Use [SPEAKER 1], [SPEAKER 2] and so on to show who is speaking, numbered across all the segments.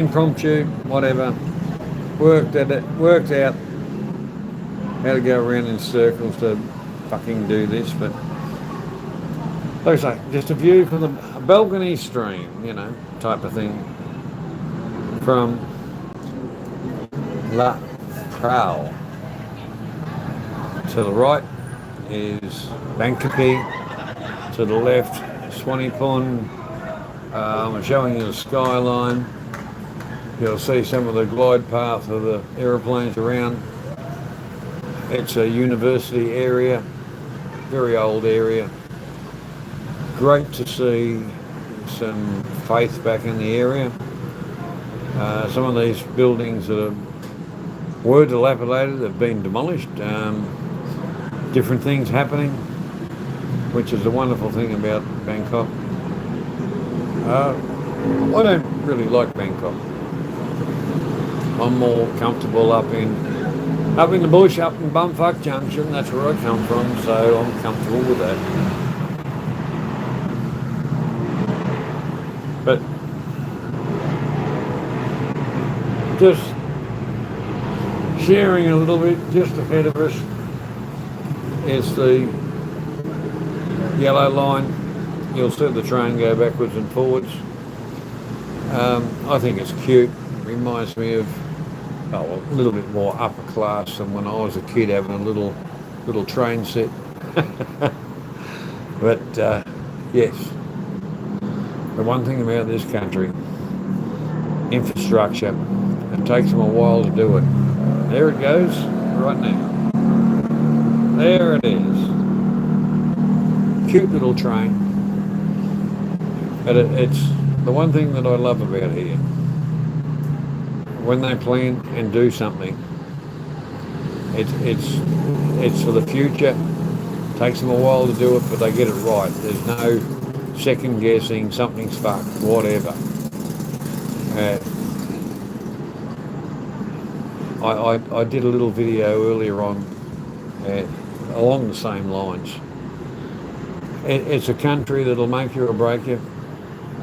[SPEAKER 1] impromptu, whatever. Worked out how to go around in circles to fucking do this, but like I say, just a view from the a balcony stream, type of thing from La Prowl. To the right is Bankapi, to the left Swanee Pond. I'm showing you the skyline. You'll see some of the glide path of the aeroplanes around. It's a university area, very old area. Great to see some faith back in the area. Some of these buildings that were dilapidated have been demolished. Different things happening, which is the wonderful thing about Bangkok. I don't really like Bangkok. I'm more comfortable up in the bush, up in Bumfuck Junction. That's where I come from, so I'm comfortable with that. But just sharing a little bit, just ahead of us is the yellow line. You'll see the train go backwards and forwards. I think it's cute. It reminds me of a little bit more upper class than when I was a kid having a little train set. But yes, the one thing about this country, infrastructure, it takes them a while to do it. There it goes, right now. There it is. Cute little train. But it's the one thing that I love about here. When they plan and do something, it's for the future. It takes them a while to do it, but they get it right. There's no second guessing, something's fucked, whatever. I did a little video earlier on along the same lines. It's a country that'll make you or break you,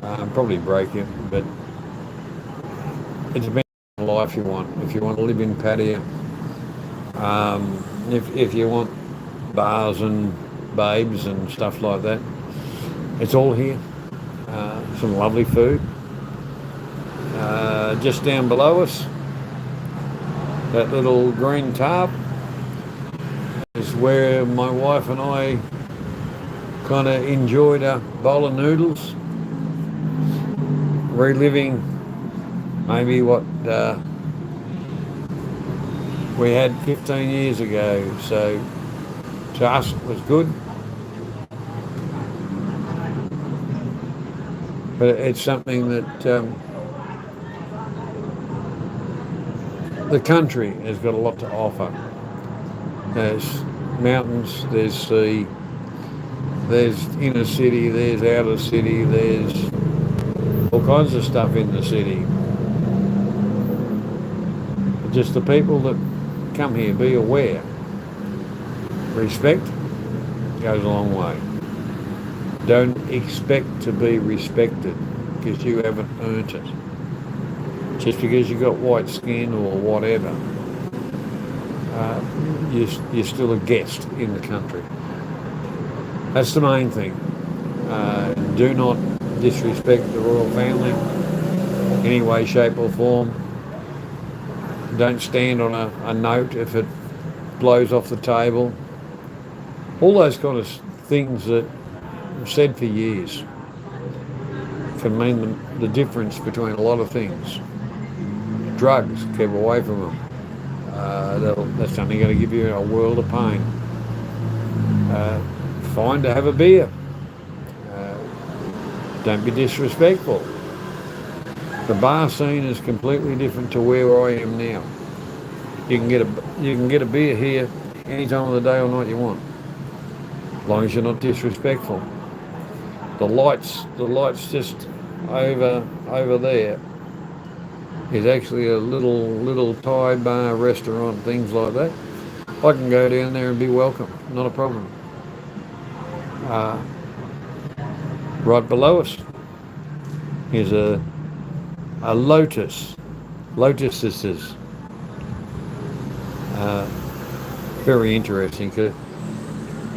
[SPEAKER 1] probably break you, but it's about the life you want. If you want to live in Pattaya, if you want bars and babes and stuff like that, it's all here. Some lovely food. Just down below us, that little green tarp is where my wife and I kind of enjoyed a bowl of noodles, reliving maybe what we had 15 years ago. So to us it was good, but it's something that the country has got a lot to offer. There's mountains, there's sea, there's inner city, there's outer city, there's all kinds of stuff in the city. Just the people that come here, be aware. Respect goes a long way. Don't expect to be respected because you haven't earned it. Just because you've got white skin or whatever, you're still a guest in the country. That's the main thing. Do not disrespect the royal family in any way, shape or form. Don't stand on a note if it blows off the table. All those kind of things that I've said for years can mean the difference between a lot of things. Drugs, keep away from them. That's only going to give you a world of pain. Fine to have a beer. Don't be disrespectful. The bar scene is completely different to where I am now. You can get a beer here any time of the day or night you want, as long as you're not disrespectful. The lights just over there is actually a little Thai bar, restaurant, things like that. I can go down there and be welcome, not a problem. Right below us is a a lotuses. Uh, Very interesting because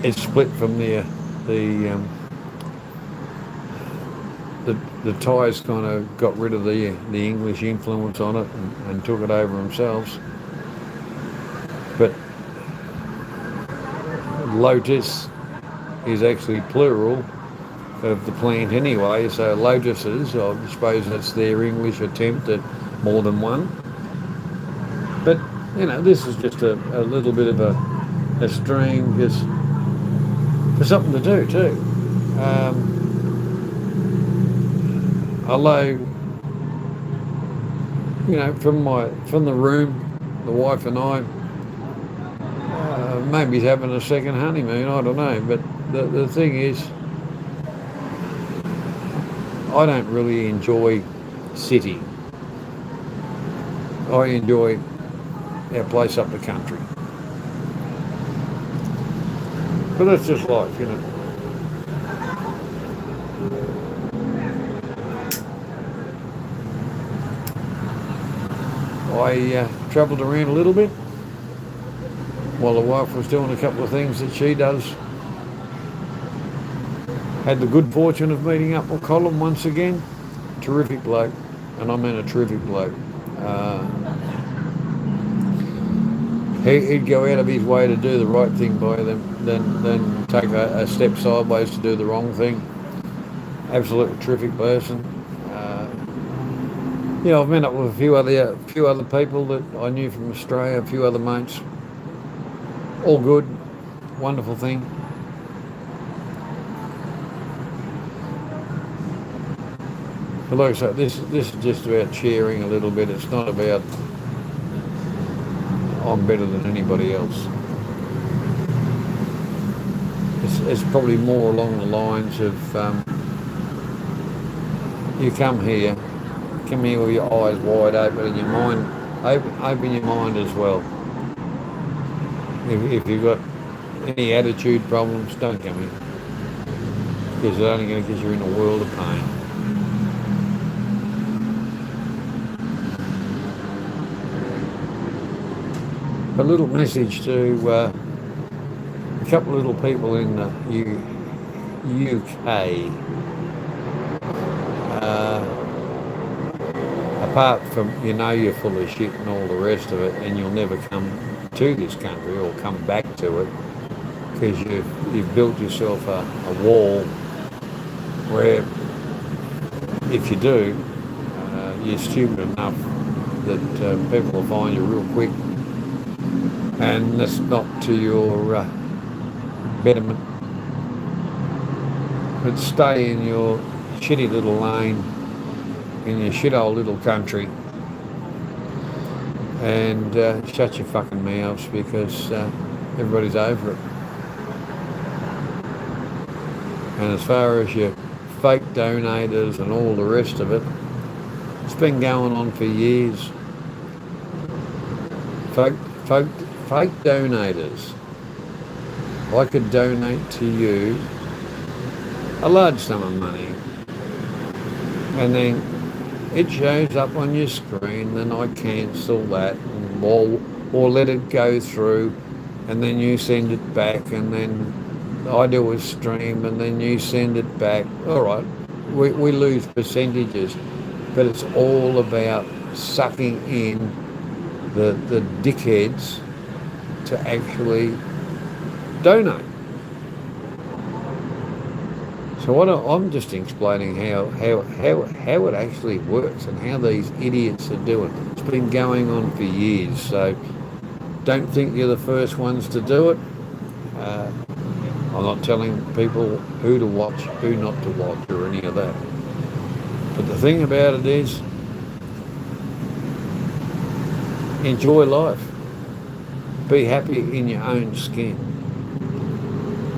[SPEAKER 1] it's split from the the the Thais kind of got rid of the English influence on it and took it over themselves. But lotus is actually plural of the plant anyway, so lotuses, I suppose that's their English attempt at more than one. But, this is just a little bit of a stream just for something to do too. Although, from the room, the wife and I, maybe he's having a second honeymoon, I don't know. But the thing is, I don't really enjoy city. I enjoy our place up the country. But that's just life. I travelled around a little bit while the wife was doing a couple of things that she does. Had the good fortune of meeting up with Colin once again. Terrific bloke, and I mean a terrific bloke. He'd go out of his way to do the right thing by them, then take a step sideways to do the wrong thing. Absolutely terrific person. I've met up with a few other people that I knew from Australia, a few other mates. All good, wonderful thing. But like I say, this is just about sharing a little bit. It's not about I'm better than anybody else. It's probably more along the lines of you come here with your eyes wide open and your mind open your mind as well. If you've got any attitude problems, don't come here, because it's only going to get you in a world of pain. A little message to a couple of little people in the UK. Apart from, you're full of shit and all the rest of it, and you'll never come to this country or come back to it, because you've built yourself a wall where, if you do, you're stupid enough that people will find you real quick, and that's not to your betterment. But stay in your shitty little lane, in your shit old little country, and shut your fucking mouths, because everybody's over it. And as far as your fake donators and all the rest of it, it's been going on for years. Fake donators. I could donate to you a large sum of money, and then it shows up on your screen, then I cancel that, or let it go through, and then you send it back, and then I do a stream, and then you send it back. All right, we lose percentages, but it's all about sucking in the dickheads to actually donate. So I'm just explaining how it actually works and how these idiots are doing it. It's been going on for years, so don't think you're the first ones to do it. I'm not telling people who to watch, who not to watch, or any of that. But the thing about it is, enjoy life. Be happy in your own skin.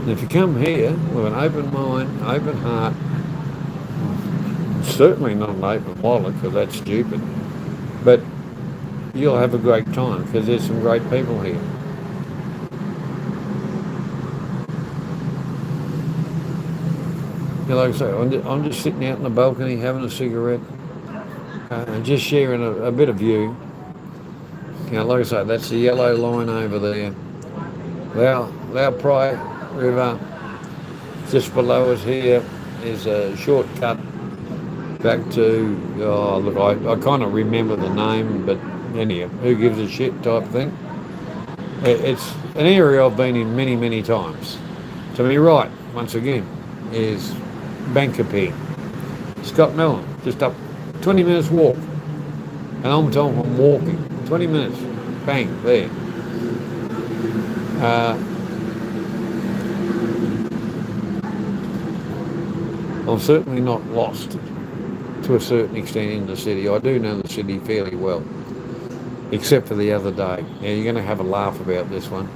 [SPEAKER 1] And if you come here with an open mind, open heart, certainly not an open wallet, because that's stupid, but you'll have a great time, because there's some great people here. Like I say, I'm just sitting out in the balcony having a cigarette, And just sharing a bit of view. You know, like I say, that's the yellow line over there. Lau Prai River. Just below us here is a shortcut back to, oh look, I kind of remember the name, but anyhow, who gives a shit type thing. It's an area I've been in many, many times. To me right, once again, is Bankapi. Scott Mellon, just up 20 minutes walk. And I'm walking. 20 minutes, bang, there. I'm certainly not lost to a certain extent in the city. I do know the city fairly well, except for the other day. Now, you're going to have a laugh about this one.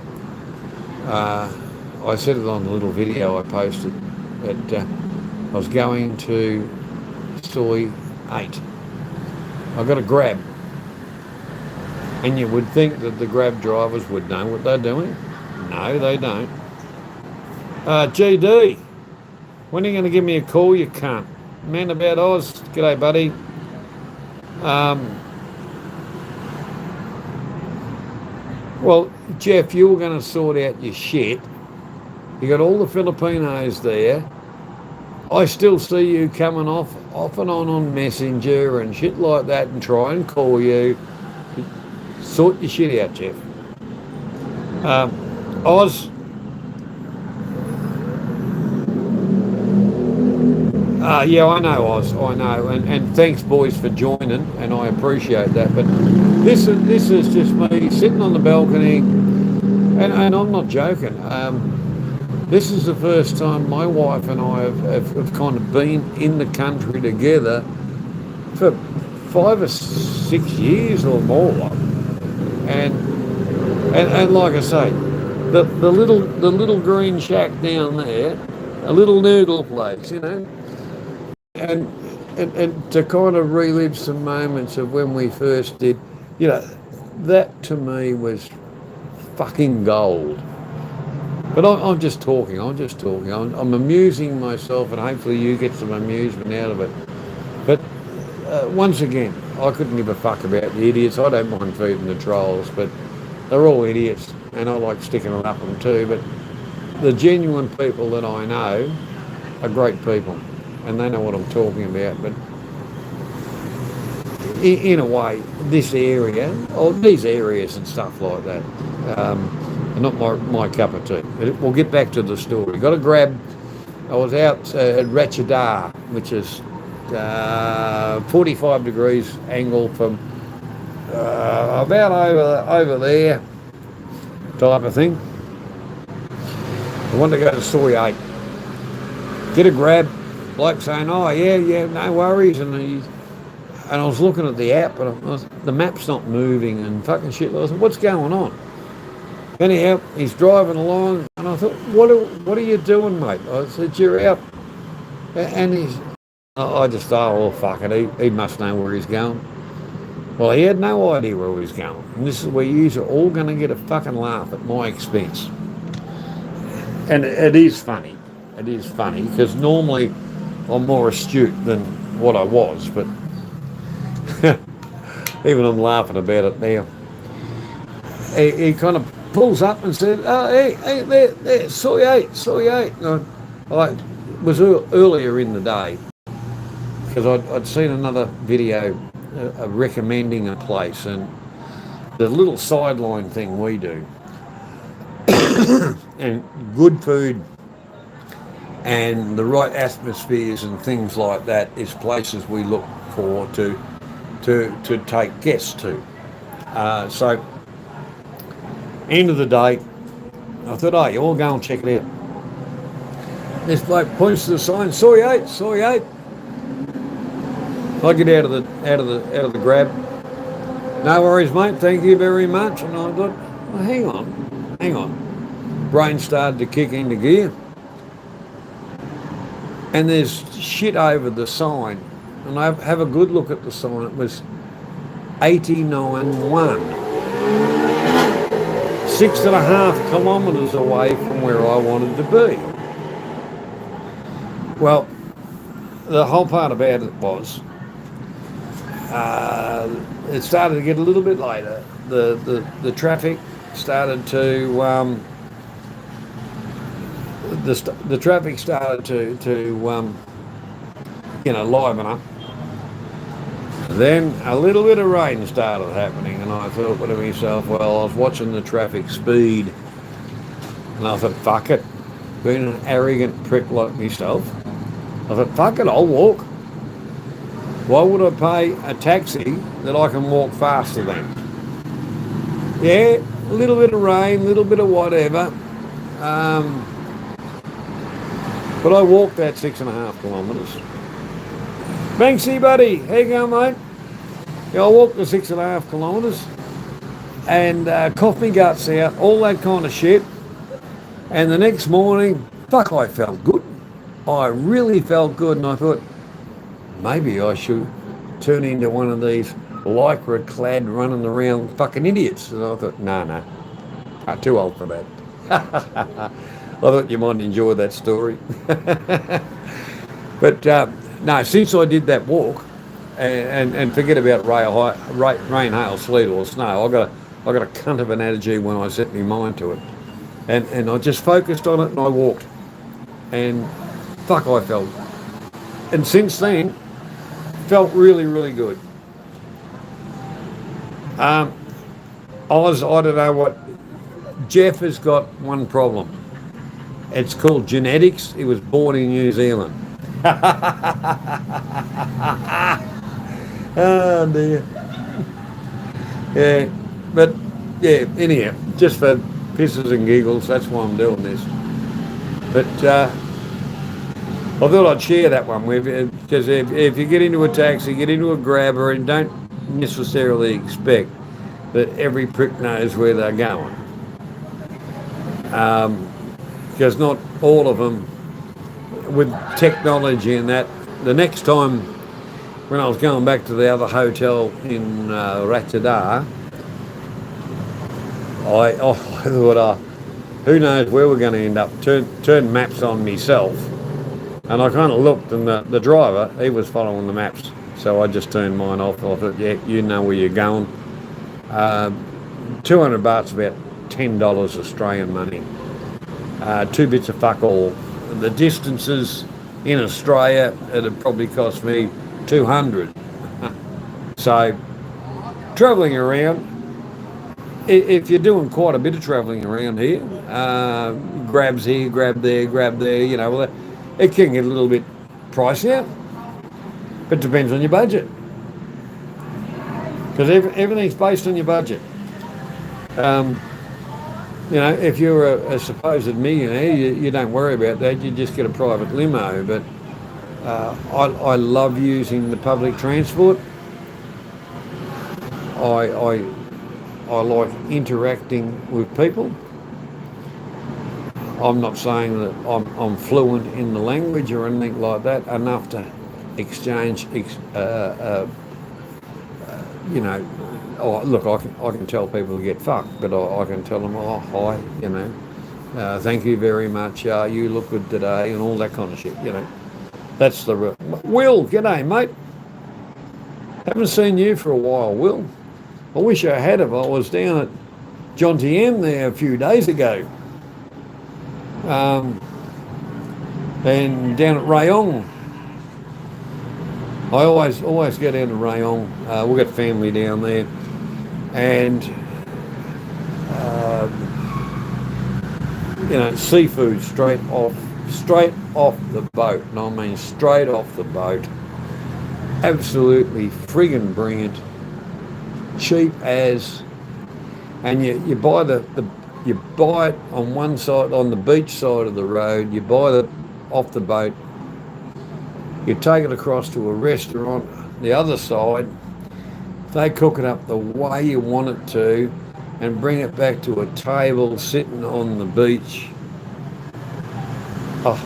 [SPEAKER 1] I said it on the little video I posted that I was going to Soy 8. I got a grab. And you would think that the grab drivers would know what they're doing. No, they don't. GD, when are you going to give me a call, you cunt? Man about Oz. G'day, buddy. Well, Jeff, you were going to sort out your shit. You got all the Filipinos there. I still see you coming off and on Messenger and shit like that and try and call you. Sort your shit out, Jeff. Oz. Yeah, I know, Oz. I know. And thanks, boys, for joining, and I appreciate that. But this is just me sitting on the balcony, and I'm not joking. This is the first time my wife and I have kind of been in the country together for 5 or 6 years or more. And like I say, the little green shack down there, a little noodle place, you know, and to kind of relive some moments of when we first did, you know, that to me was fucking gold. But I'm just talking. I'm amusing myself, and hopefully you get some amusement out of it. But once again, I couldn't give a fuck about the idiots. I don't mind feeding the trolls, but they're all idiots, and I like sticking it up them too. But the genuine people that I know are great people, and they know what I'm talking about. But in a way, this area, or these areas and stuff like that, are not my cup of tea. But we'll get back to the story. Got a grab. I was out at Ratchadar, which is 45 degrees angle from about over there type of thing. I wanted to go to Soy 8. Get a grab. Bloke saying, oh, yeah, no worries. And I was looking at the app, and the map's not moving and fucking shit. I said, what's going on? Anyhow, he's driving along, and I thought, what are you doing, mate? I said, you're out. And I just thought, oh, fuck it, he must know where he's going. Well, he had no idea where he was going. And this is where you are all going to get a fucking laugh at my expense. And it is funny. It is funny, because normally I'm more astute than what I was, but even I'm laughing about it now. He kind of pulls up and said, oh, hey, there, Soy 8. It was earlier in the day, because I'd seen another video recommending a place, and the little sideline thing we do, and good food and the right atmospheres and things like that is places we look for to take guests to. So, end of the day, I thought, oh, you all go and check it out. This bloke points to the sign, Soy 8. I get out of the grab. No worries, mate. Thank you very much. And I thought, well, hang on. Brain started to kick into gear. And there's shit over the sign. And I have a good look at the sign. It was 89.1. 6.5 kilometres away from where I wanted to be. Well, the whole part about it was, it started to get a little bit later. The traffic started to the traffic started to liven up. Then a little bit of rain started happening, and I thought to myself, well, I was watching the traffic speed, and I thought, fuck it. Being an arrogant prick like myself, I thought, fuck it, I'll walk. Why would I pay a taxi that I can walk faster than? Yeah, a little bit of rain, a little bit of whatever. But I walked that 6.5 kilometres. Banksy, buddy, how you going, mate? Yeah, I walked the 6.5 kilometres and coughed my guts out, all that kind of shit. And the next morning, fuck, I felt good. I really felt good, and I thought, maybe I should turn into one of these lycra-clad, running around fucking idiots. And I thought, no, I'm too old for that. I thought you might enjoy that story. But no, since I did that walk, and forget about rain, hail, sleet or snow, I got a cunt of an attitude when I set my mind to it. And I just focused on it and I walked. And fuck, I felt. And since then, felt really, really good. I don't know what, Jeff has got one problem. It's called genetics. He was born in New Zealand. Oh dear. Yeah, but yeah, anyhow, just for pisses and giggles, that's why I'm doing this. But I thought I'd share that one with you, because if you get into a taxi, get into a grabber, and don't necessarily expect that every prick knows where they're going. Because not all of them, with technology and that, the next time when I was going back to the other hotel in Ratchadar, I thought, who knows where we're going to end up. Turn maps on myself, and I kind of looked, and the driver, he was following the maps, so I just turned mine off. I thought, yeah, you know where you're going. 200 baht's about $10 Australian money. 2 bits of fuck all. The distances in Australia, it'd probably cost me 200. So, travelling around, if you're doing quite a bit of travelling around here, grabs here, grab there, well, it can get a little bit pricier, but it depends on your budget. Because everything's based on your budget. If you're a supposed millionaire, you don't worry about that. You just get a private limo. But I love using the public transport. I like interacting with people. I'm not saying that I'm fluent in the language or anything like that, enough to exchange, oh, look, I can tell people to get fucked, but I can tell them, oh, hi, thank you very much, you look good today, and all that kind of shit, That's the... Will, g'day, mate. Haven't seen you for a while, Will. I wish I had if I was down at John TM there a few days ago. And down at Rayong. I always go down to Rayong. We've got family down there. And, seafood straight off the boat. And I mean straight off the boat. Absolutely friggin' brilliant. Cheap as, and you buy you buy it on one side, on the beach side of the road, you buy it off the boat, you take it across to a restaurant, the other side, they cook it up the way you want it to and bring it back to a table sitting on the beach. Oh.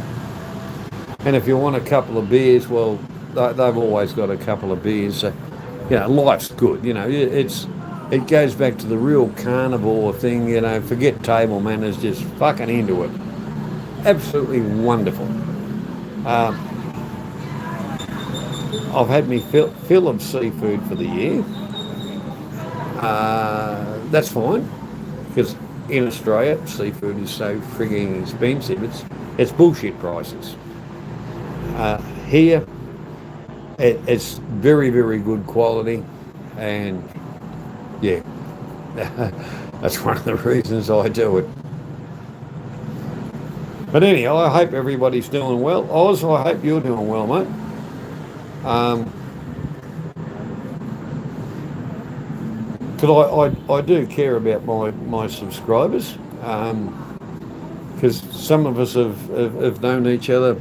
[SPEAKER 1] And if you want a couple of beers, well, they've always got a couple of beers. So, life's good. It goes back to the real carnivore thing. Forget table manners, just fucking into it. Absolutely wonderful. I've had me fill of seafood for the year. That's fine because in Australia seafood is so frigging expensive. It's bullshit prices. Here it's very very good quality, and yeah, that's one of the reasons I do it. But anyhow, I hope everybody's doing well. Oz, I hope you're doing well, mate. Because I do care about my subscribers, because some of us have known each other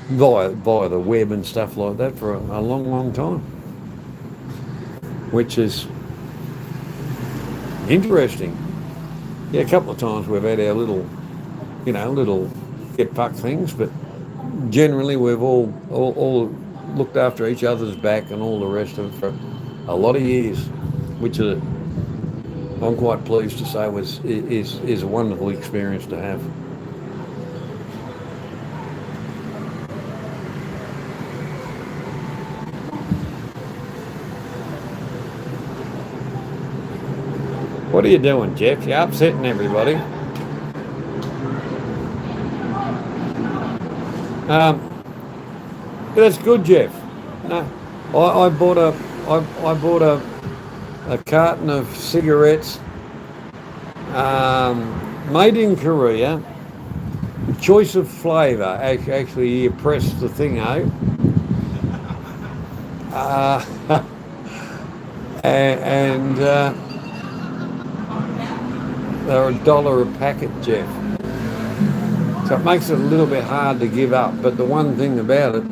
[SPEAKER 1] via the web and stuff like that for a long, long time, which is interesting. Yeah, a couple of times we've had our little get fuck things, but generally we've all looked after each other's back and all the rest of it for a lot of years, which I'm quite pleased to say is a wonderful experience to have. What are you doing, Jeff? You're upsetting everybody. That's good, Jeff. No, I bought a carton of cigarettes made in Korea. Choice of flavour. Actually, you press the thing out. And they're $1 a packet, Jeff. So it makes it a little bit hard to give up. But the one thing about it,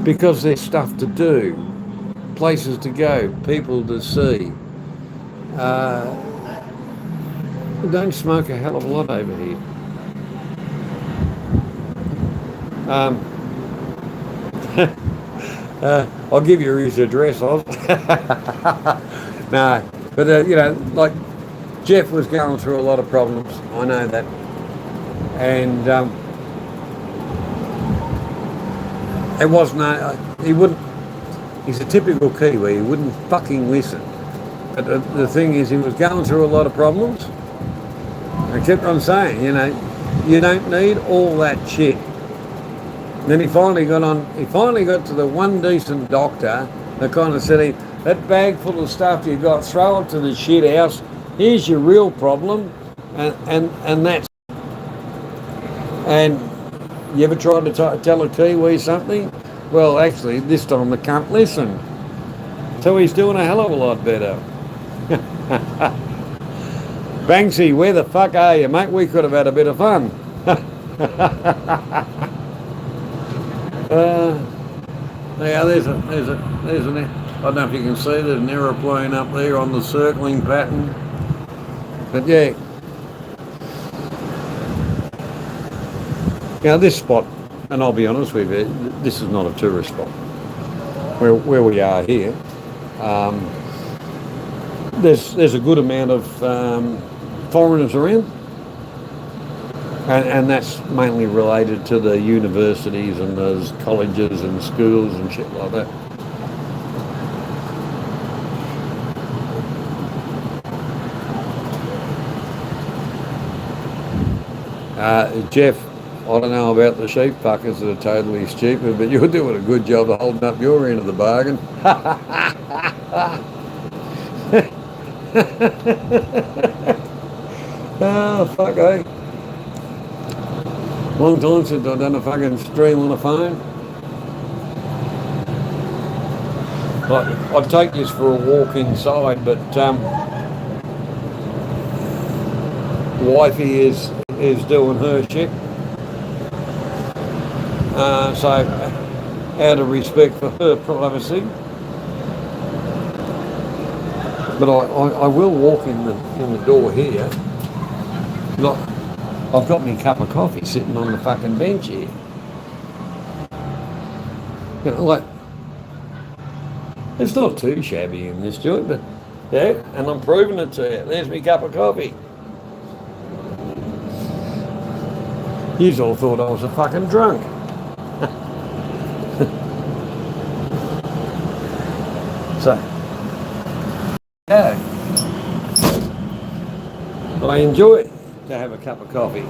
[SPEAKER 1] because there's stuff to do, places to go, people to see, we don't smoke a hell of a lot over here. I'll give you his address, Oz. No, but like Jeff was going through a lot of problems. I know that, and it wasn't. He wouldn't. He's a typical Kiwi. He wouldn't fucking listen. But the thing is, he was going through a lot of problems. I kept on saying, you don't need all that shit. Then he finally got to the one decent doctor that kind of said, that bag full of stuff you got, throw it to the shit house. Here's your real problem, and that's. And you ever tried to tell a Kiwi something? Well, actually, this time they can't listen. So he's doing a hell of a lot better. Banksy, where the fuck are you, mate? We could have had a bit of fun. Yeah, there's an. I don't know if you can see. There's an aeroplane up there on the circling pattern. But yeah, this spot, and I'll be honest with you, this is not a tourist spot. Where we are here, there's a good amount of foreigners around. And that's mainly related to the universities and those colleges and schools and shit like that. Jeff, I don't know about the sheep fuckers that are totally stupid, but you're doing a good job of holding up your end of the bargain. Oh, fuck, eh? Long time since I've done a fucking stream on the phone. I'd take this for a walk inside, but wifey is doing her shit. So out of respect for her privacy. But I will walk in the door here. Look, I've got me a cup of coffee sitting on the fucking bench here. It's not too shabby in this joint, but yeah, and I'm proving it to you. There's me cup of coffee. You all thought I was a fucking drunk. So, yeah, I enjoy to have a cup of coffee.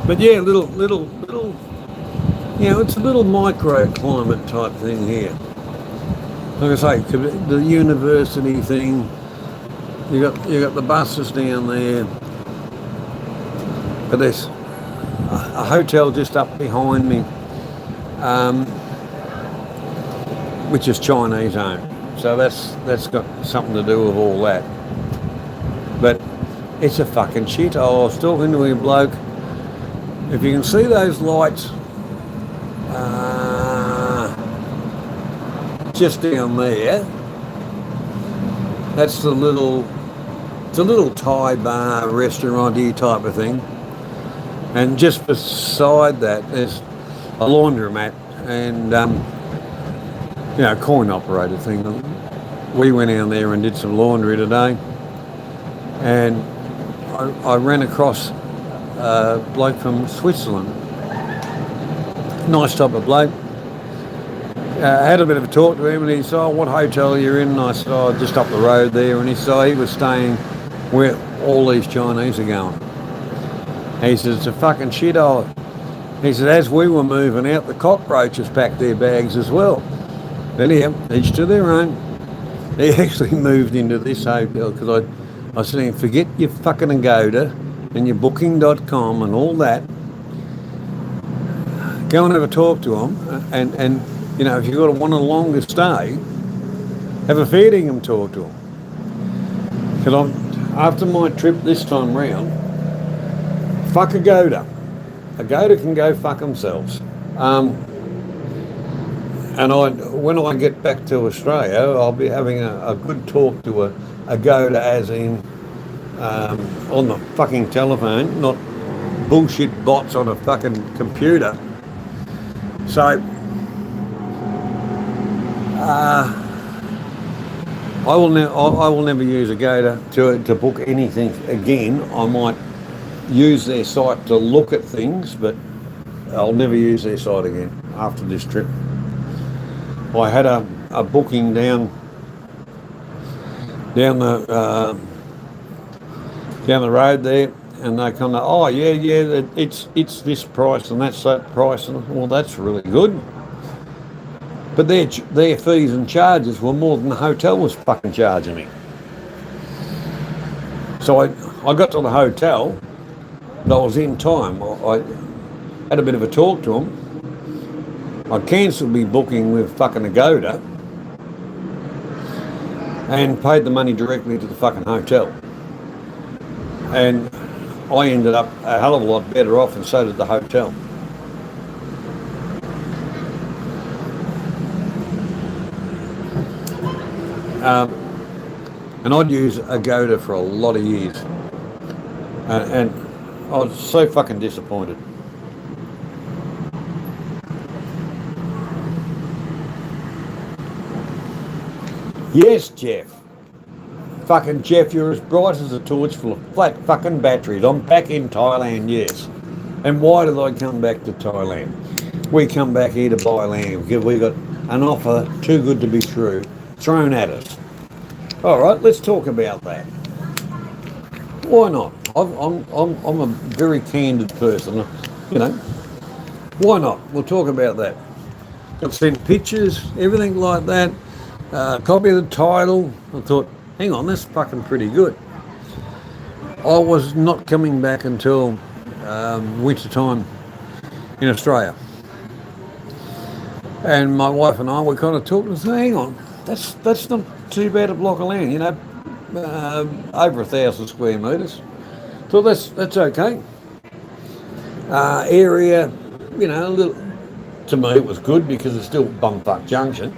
[SPEAKER 1] But yeah, little, it's a little microclimate type thing here. Like I say, the university thing, you got the buses down there, but there's a hotel just up behind me, which is Chinese owned. So that's got something to do with all that. But it's a fucking shit. I was talking to a bloke. If you can see those lights just down there, that's it's a little Thai bar, restaurant-y type of thing. And just beside that, there's a laundromat and, coin operated thing. We went down there and did some laundry today. And I ran across a bloke from Switzerland. Nice type of bloke. Had a bit of a talk to him and he said, "Oh, what hotel are you in?" And I said, "Oh, just up the road there." And he said he was staying where all these Chinese are going. He said, "It's a fucking shithole." He said, "As we were moving out, the cockroaches packed their bags as well." But yeah, each to their own. He actually moved into this hotel because I said to him, "Forget your fucking Agoda and your booking.com and all that. Go and have a talk to them and if you've got to want a longer stay, have a fair dingham talk to them." Because after my trip this time round, fuck Agoda. Agoda can go fuck themselves. And when I get back to Australia, I'll be having a good talk to Agoda, as in on the fucking telephone, not bullshit bots on a fucking computer. So I will never use Agoda to book anything again. I might use their site to look at things, but I'll never use their site again after this trip. I had a booking down the road there, and they come to, "Oh yeah, it's this price and that's that price," and well, that's really good. But their fees and charges were more than the hotel was fucking charging me. So I got to the hotel, but I was in time. I had a bit of a talk to them. I cancelled my booking with fucking Agoda and paid the money directly to the fucking hotel. And I ended up a hell of a lot better off, and so did the hotel. And I'd use Agoda for a lot of years. And I was so fucking disappointed. Yes, Jeff. Fucking Jeff, you're as bright as a torch full of flat fucking batteries. I'm back in Thailand, yes. And why did I come back to Thailand? We come back here to buy land because we got an offer too good to be true thrown at us. All right, let's talk about that. Why not? I'm a very candid person, Why not? We'll talk about that. I've sent pictures, everything like that. Copy of the title. I thought, hang on, that's fucking pretty good. I was not coming back until winter time in Australia. And my wife and I were kind of talking and saying, hang on, that's not too bad a block of land, over 1,000 square metres. So that's okay. Area, a little. To me, it was good because it's still bumfuck junction.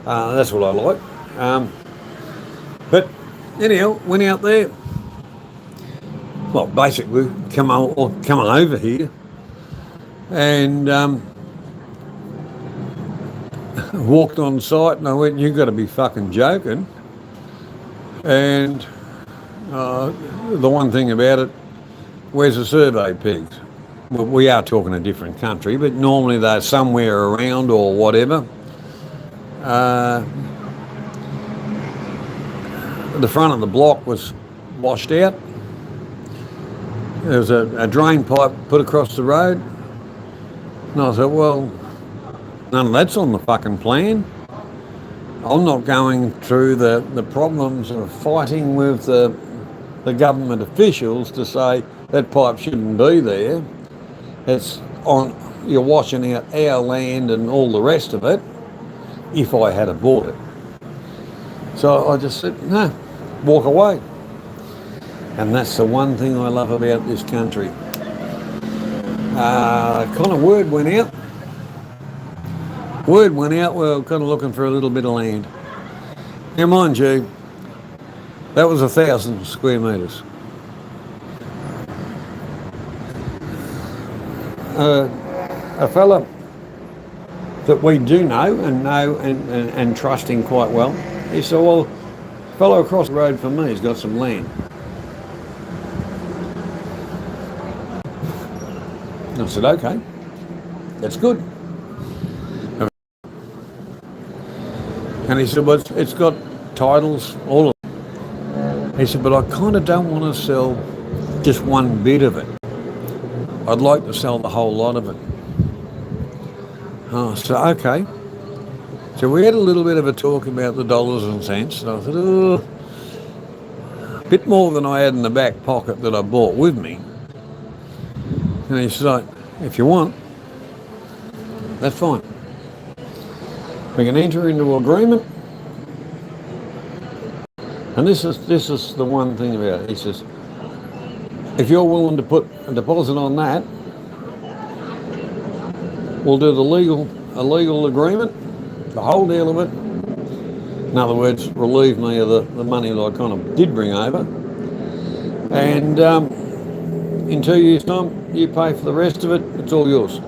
[SPEAKER 1] That's what I like. But anyhow, went out there. Well, basically, coming over here, and walked on site, and I went, "You've got to be fucking joking!" And The one thing about it, where's the survey pigs? Well, we are talking a different country, but normally they're somewhere around or whatever. The front of the block was washed out. There was a drain pipe put across the road. And I thought, well, none of that's on the fucking plan. I'm not going through the problems of fighting with the government officials to say that pipe shouldn't be there. It's on, you're washing out our land and all the rest of it if I had bought it. So I just said, no, walk away. And that's the one thing I love about this country. Kind of word went out. We're kind of looking for a little bit of land. Now mind you, that was 1,000 square metres. A fella that we do know and trust him quite well, he said, well, a fellow across the road from me has got some land. And I said, okay, that's good. And he said, well, it's got titles, all of it. He said, but I kind of don't want to sell just one bit of it. I'd like to sell the whole lot of it. Oh, so okay. So we had a little bit of a talk about the dollars and cents. And I thought, oh, a bit more than I had in the back pocket that I bought with me. And he said, if you want, that's fine. We can enter into agreement. And this is the one thing about it. He says, if you're willing to put a deposit on that, we'll do a legal agreement, the whole deal of it. In other words, relieve me of the money that I kind of did bring over. And in 2 years' time, you pay for the rest of it, it's all yours.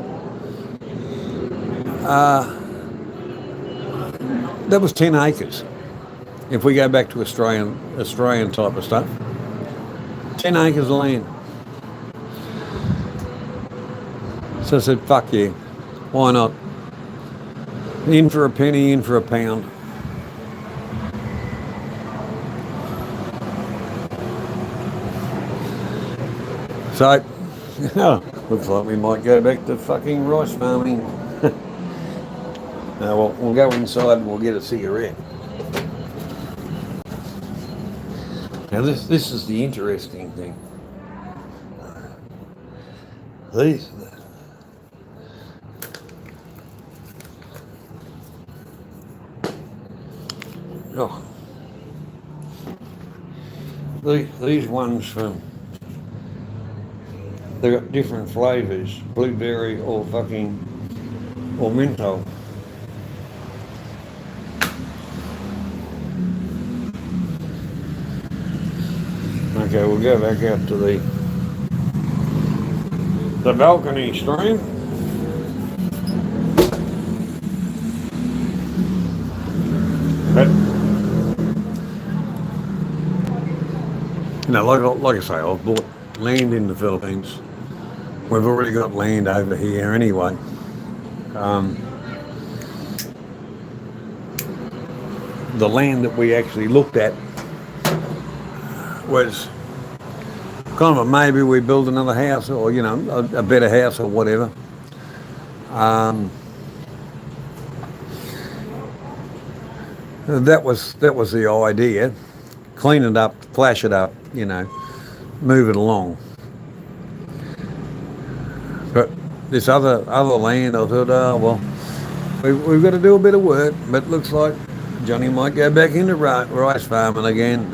[SPEAKER 1] That was 10 acres. If we go back to Australian type of stuff, 10 acres of land. So I said, fuck you, why not? In for a penny, in for a pound. So, looks like we might go back to fucking rice farming. Well, we'll go inside and we'll get a cigarette. Now this is the interesting thing. These ones from, they've got different flavours, blueberry or menthol. Okay, we'll go back out to the balcony stream. But like I say, I've bought land in the Philippines. We've already got land over here anyway. The land that we actually looked at was kind of a maybe we build another house or, a better house or whatever. That was the idea. Clean it up, flash it up, move it along. But this other land, I thought, we've got to do a bit of work, but it looks like Johnny might go back into rice farming again.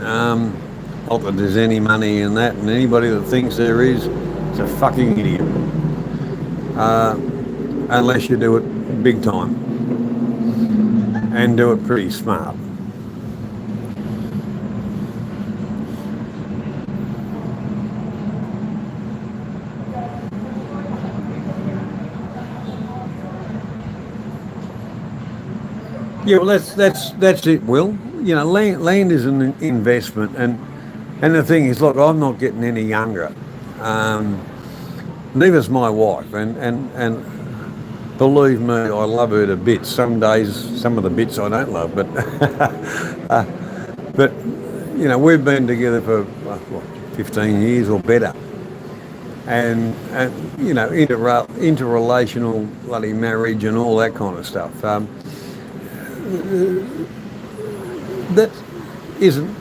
[SPEAKER 1] Not that there's any money in that, and anybody that thinks there is a fucking idiot. Unless you do it big time and do it pretty smart. Yeah, well, that's it, Will. Land is an investment, and And the thing is, look, I'm not getting any younger. Neither's my wife, and believe me, I love her to bits. Some days, some of the bits I don't love, but but you know, we've been together for what, 15 years or better, and you know, interrelational bloody marriage and all that kind of stuff. That isn't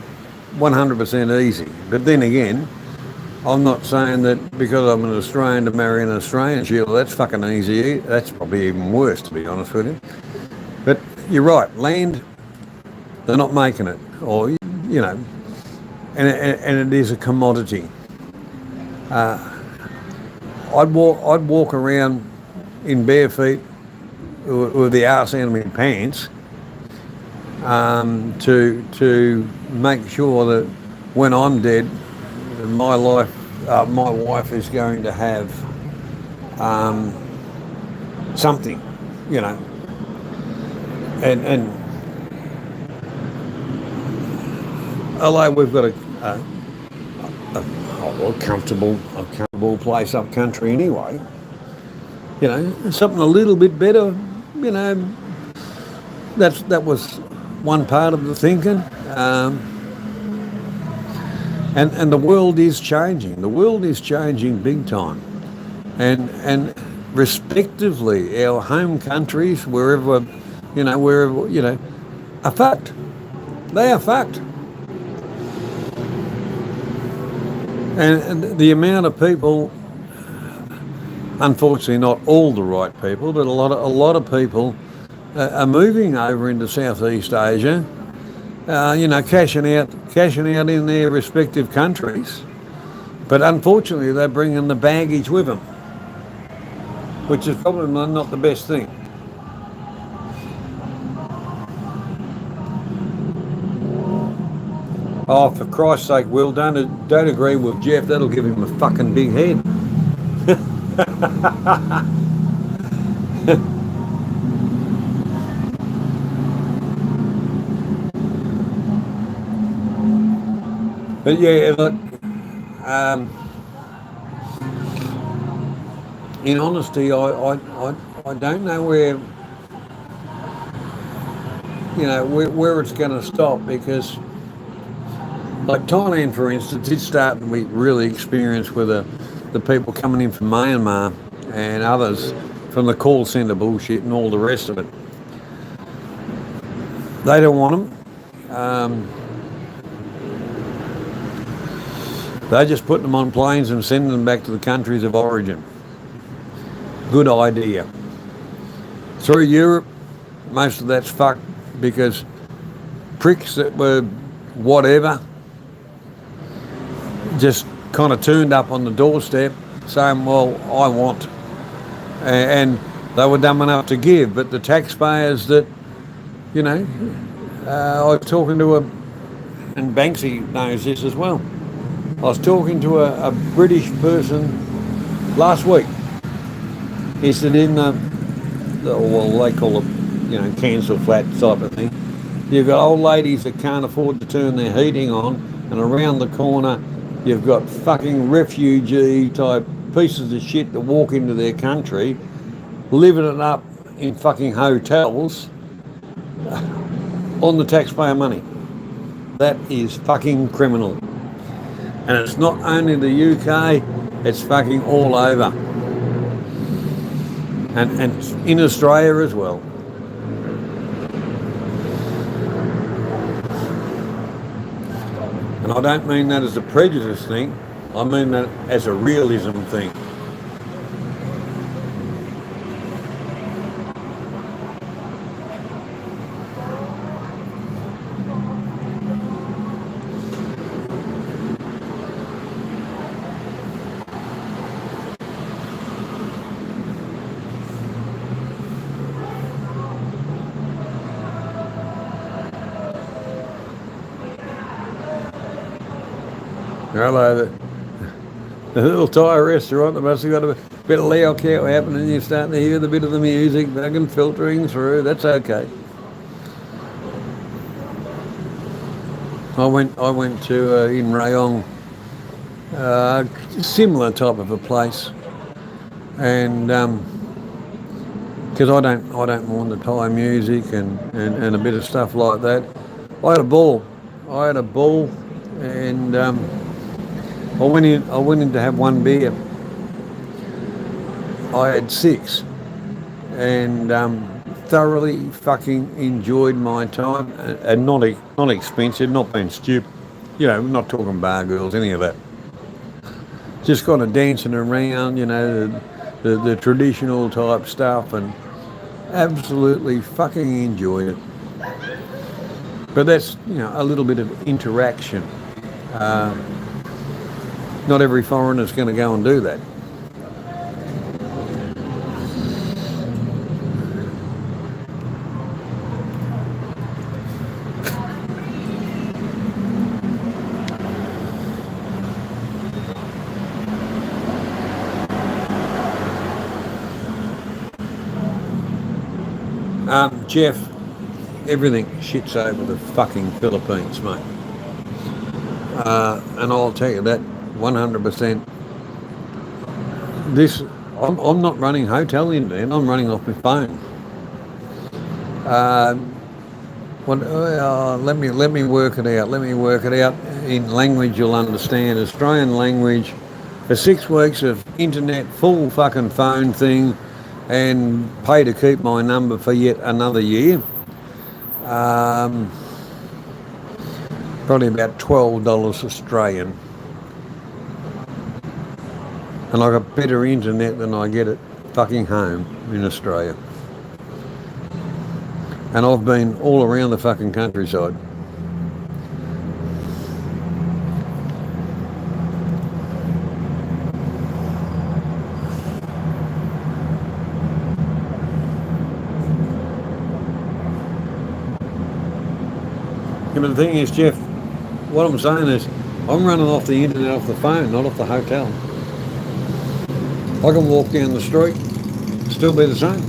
[SPEAKER 1] 100% easy, but then again, I'm not saying that because I'm an Australian to marry an Australian, Sheila, that's fucking easy. That's probably even worse, to be honest with you. But you're right, land, they're not making it, or, you know, and it is a commodity. I'd walk around in bare feet with the arse out of my pants to make sure that when I'm dead, my wife is going to have something, you know, and although we've got a comfortable place up country anyway, you know, something a little bit better, you know, that was one part of the thinking. And the world is changing. The world is changing big time. And respectively, our home countries, wherever, you know, are fucked. They are fucked. And the amount of people, unfortunately not all the right people, but a lot of people are moving over into Southeast Asia, you know, cashing out in their respective countries, but unfortunately they're bringing the baggage with them, which is probably not the best thing. Oh, for Christ's sake, Will, don't agree with Jeff. That'll give him a fucking big head. But yeah, look, in honesty, I don't know where, you know, where it's going to stop, because like Thailand, for instance, it's starting to be really experienced with the people coming in from Myanmar and others from the call centre bullshit and all the rest of it. They don't want them. They're just putting them on planes and sending them back to the countries of origin. Good idea. Through Europe, most of that's fucked, because pricks that were whatever just kind of turned up on the doorstep saying, well, I want. And they were dumb enough to give, but the taxpayers that, you know, I was talking to and Banksy knows this as well. I was talking to a British person last week. He said in well, they call it, you know, council flat type of thing. You've got old ladies that can't afford to turn their heating on, and around the corner you've got fucking refugee type pieces of shit that walk into their country, living it up in fucking hotels on the taxpayer money. That is fucking criminal. And it's not only the UK, it's fucking all over. And in Australia as well. And I don't mean that as a prejudice thing, I mean that as a realism thing. Hello, the little Thai restaurant, they must have got a bit of Lao cow happening. You're starting to hear the bit of the music fucking filtering through. That's okay. I went to in Rayong, similar type of a place, and because I don't mind the Thai music and a bit of stuff like that. I had a ball. I had a ball, and I went in to have one beer. I had six, and thoroughly fucking enjoyed my time, and not expensive, not being stupid, not talking bar girls, any of that. Just kind of dancing around, the traditional type stuff, and absolutely fucking enjoyed it. But that's a little bit of interaction. Not every foreigner's going to go and do that. Jeff, everything shits over the fucking Philippines, mate. And I'll tell you that 100%. This, I'm not running hotel internet. I'm running off my phone. Let me work it out. Let me work it out in language you'll understand. Australian language for 6 weeks of internet, full fucking phone thing, and pay to keep my number for yet another year. Probably about $12 Australian. And I got better internet than I get at fucking home in Australia. And I've been all around the fucking countryside. Yeah, but the thing is, Jeff, what I'm saying is I'm running off the internet off the phone, not off the hotel. I can walk down the street, still be the same.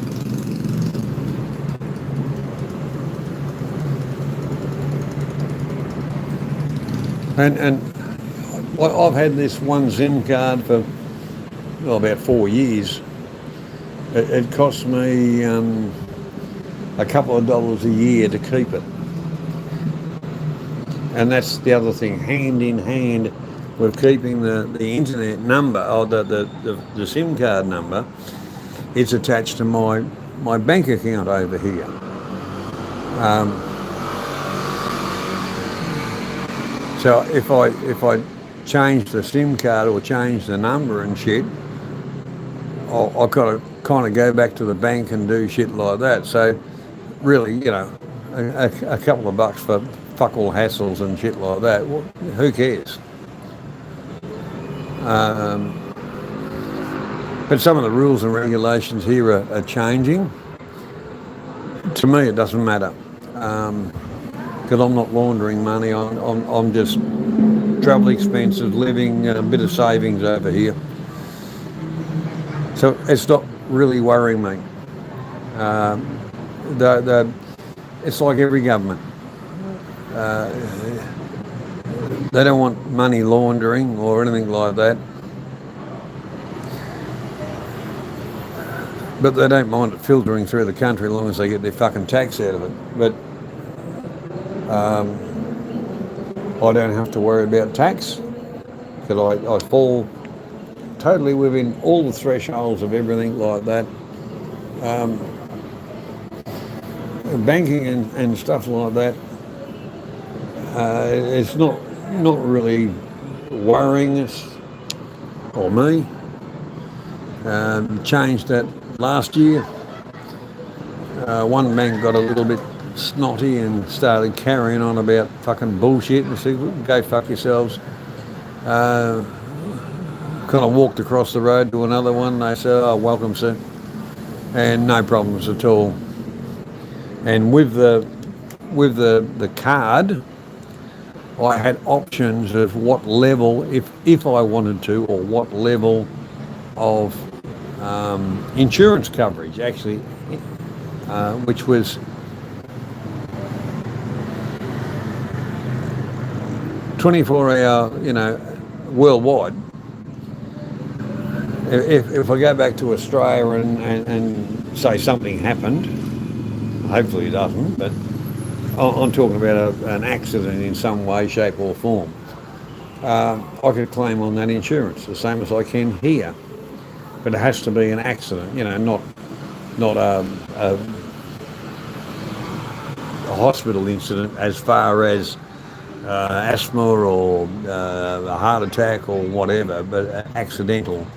[SPEAKER 1] And I've had this one SIM card for about 4 years. It costs me a couple of dollars a year to keep it. And that's the other thing, hand in hand with keeping the internet number, or the SIM card number. It's attached to my bank account over here. So if I change the SIM card or change the number and shit, I've got to kind of go back to the bank and do shit like that. So really, a couple of bucks for fuck all hassles and shit like that. Well, who cares? But some of the rules and regulations here are changing. To me, it doesn't matter, because I'm not laundering money. I'm just travel expenses, living, a bit of savings over here. So it's not really worrying me. It's like every government. They don't want money laundering or anything like that. But they don't mind it filtering through the country as long as they get their fucking tax out of it. But I don't have to worry about tax, because I fall totally within all the thresholds of everything like that. Banking and stuff like that, it's not really worrying us or me. Changed that last year. One bank got a little bit snotty and started carrying on about fucking bullshit, and said, go fuck yourselves. Kind of walked across the road to another one. They said, oh, welcome, sir. And no problems at all. And with the card, I had options of what level, if I wanted to, or what level of insurance coverage, actually, which was 24-hour, worldwide. If I go back to Australia and say something happened, hopefully it doesn't, but I'm talking about an accident in some way, shape or form, I could claim on that insurance, the same as I can here. But it has to be an accident, not a hospital incident as far as asthma or a heart attack or whatever, but accidental.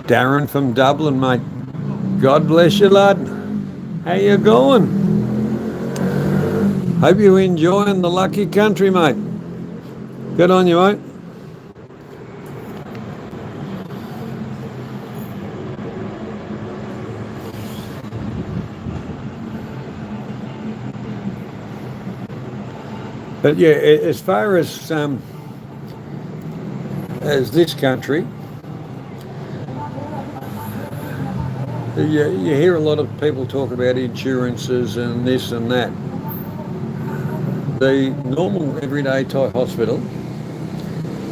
[SPEAKER 1] Darren from Dublin, mate. God bless you, lad. How you going? Hope you're enjoying the lucky country, mate. Good on you, mate. But yeah, as far as this country, you hear a lot of people talk about insurances and this and that. The normal everyday type hospital,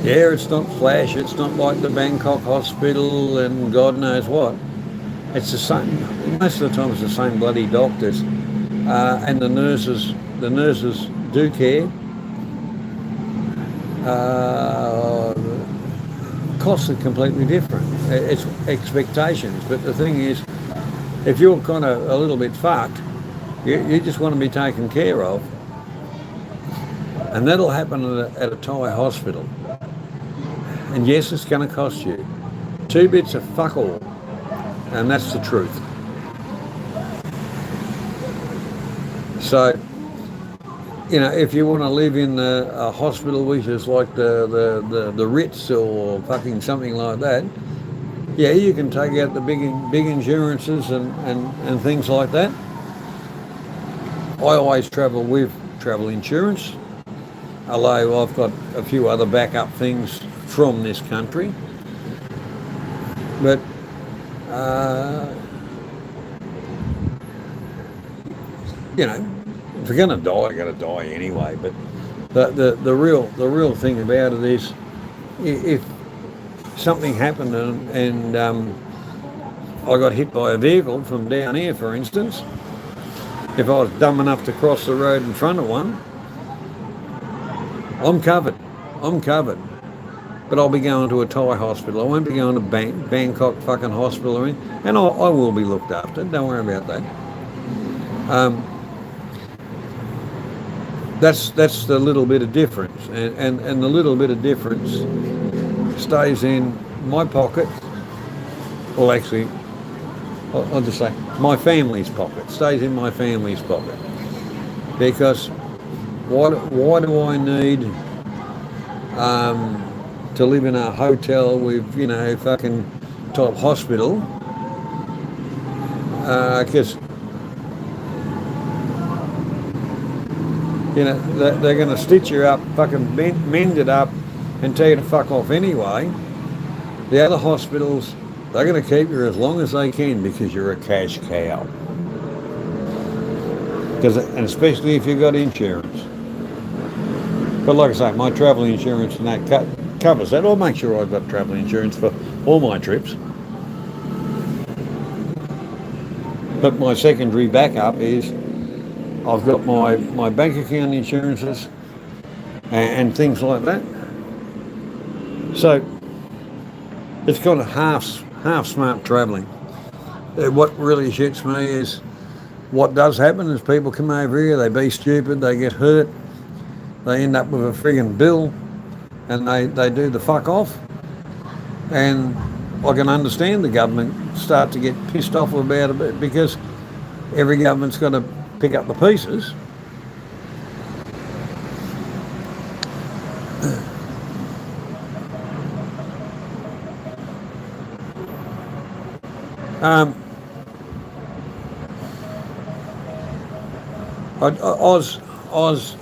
[SPEAKER 1] yeah, it's not flash, it's not like the Bangkok hospital and God knows what. It's the same, most of the time it's the same bloody doctors. And the nurses do care. Costs are completely different. It's expectations, but the thing is, if you're kind of a little bit fucked, you just want to be taken care of, and that'll happen at a Thai hospital. And yes, it's going to cost you 2 bits of fuck all, and that's the truth. So, if you want to live in a hospital which is like the Ritz or fucking something like that, yeah, you can take out the big insurances and things like that. I always travel with travel insurance, although I've got a few other backup things from this country. But if you're going to die, you're going to die anyway. But the real thing about it is, if something happened and I got hit by a vehicle from down here, for instance, if I was dumb enough to cross the road in front of one, I'm covered. But I'll be going to a Thai hospital. I won't be going to Bangkok fucking hospital or anything, and I will be looked after. Don't worry about that. That's the little bit of difference, and the little bit of difference stays in my pocket. Well, actually, I'll just say my family's pocket. Stays in my family's pocket, because why do I need to live in a hotel with fucking top hospital? Because they're going to stitch you up, fucking mend it up, and tell you to fuck off anyway. The other hospitals, they're going to keep you as long as they can because you're a cash cow. And especially if you've got insurance. But like I say, my travel insurance and that covers that. I'll make sure I've got travel insurance for all my trips. But my secondary backup is I've got my bank account insurances and things like that. So it's kind of half smart travelling. What really shits me is what does happen is people come over here, they be stupid, they get hurt, they end up with a friggin' bill, and they do the fuck off. And I can understand the government start to get pissed off about it because every government's got to pick up the pieces. Oz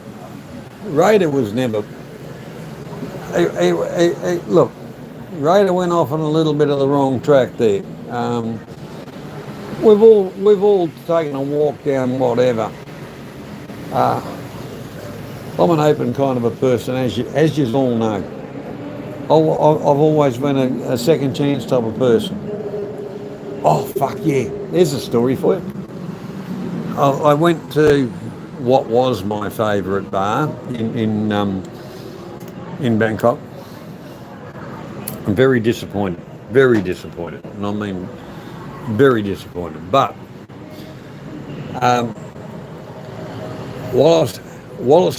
[SPEAKER 1] Raider was never. Look, Raider went off on a little bit of the wrong track there. We've all taken a walk down whatever, I'm an open kind of a person, as you all know. I've always been a second chance type of person. Oh, fuck yeah. There's a story for you. I went to what was my favourite bar in Bangkok. I'm very disappointed. Very disappointed. And I mean, very disappointed. But whilst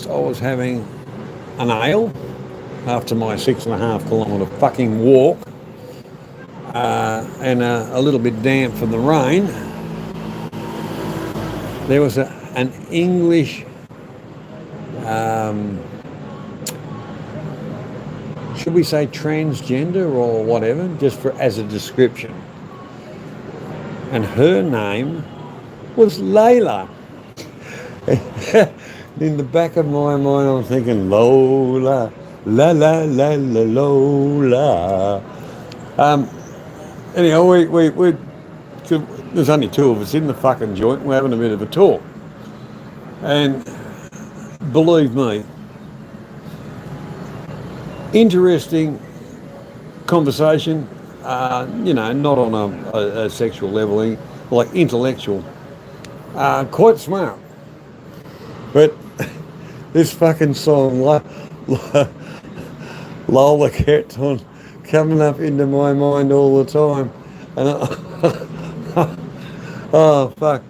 [SPEAKER 1] I was having an ale after my 6.5 kilometre fucking walk and a little bit damp from the rain, there was an English should we say transgender or whatever, just as a description. And her name was Layla. In the back of my mind, I'm thinking, Lola, la la la la Lola. Anyhow, there's only two of us in the fucking joint. We're having a bit of a talk, and believe me, interesting conversation. Not on a sexual level, like intellectual. Quite smart. But this fucking song, Lola, kept on coming up into my mind all the time. And oh, fuck.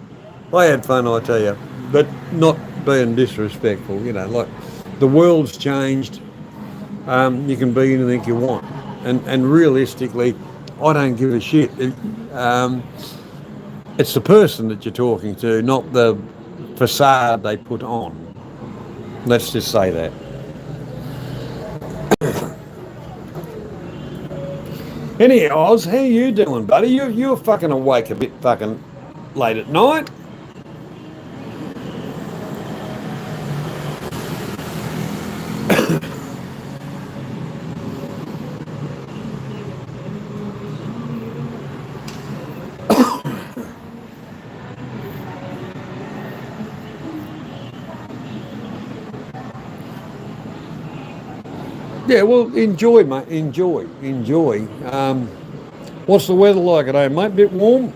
[SPEAKER 1] I had fun, I tell you. But not being disrespectful, like the world's changed. You can be anything you want. And realistically, I don't give a shit. It's the person that you're talking to, not the facade they put on. Let's just say that. Anyhow, Oz, how you doing, buddy? You're fucking awake a bit fucking late at night. Yeah, well, enjoy, mate. Enjoy. What's the weather like at home, mate? Bit warm?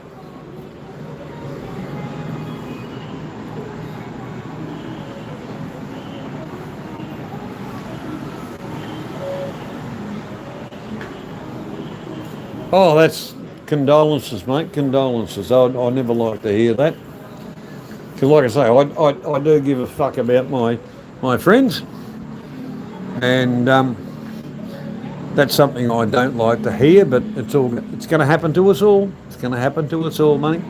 [SPEAKER 1] Oh, that's condolences, mate. Condolences. I never like to hear that. Because, like I say, I do give a fuck about my friends. And that's something I don't like to hear, but it's going to happen to us all. It's going to happen to us all, mate.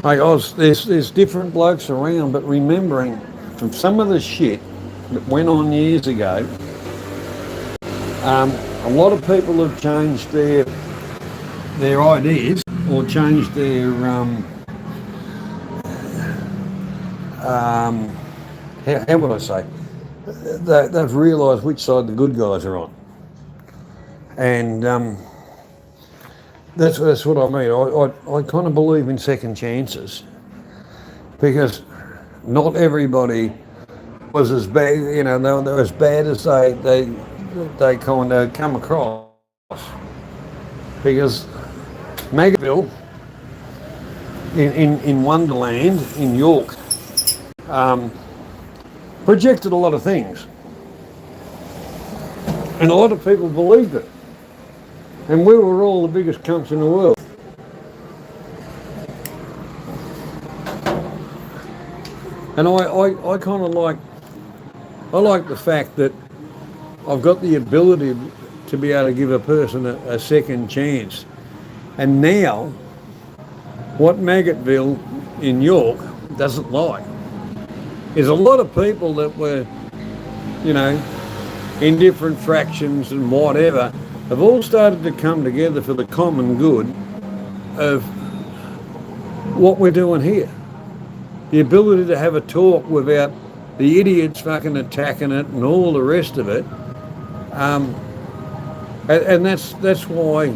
[SPEAKER 1] Hey, Oz, there's different blokes around, but remembering from some of the shit that went on years ago, a lot of people have changed their ideas or changed their how would I say, they've realised which side the good guys are on, and that's what I mean. I kind of believe in second chances, because not everybody was as bad, they're as bad as they kind of come across, because Magaville in Wonderland in York projected a lot of things, and a lot of people believed it, and we were all the biggest cunts in the world. And I kind of like the fact that I've got the ability to be able to give a person a second chance. And now, what Maggotville in York doesn't like is a lot of people that were, in different fractions and whatever, have all started to come together for the common good of what we're doing here. The ability to have a talk without the idiots fucking attacking it and all the rest of it. And that's why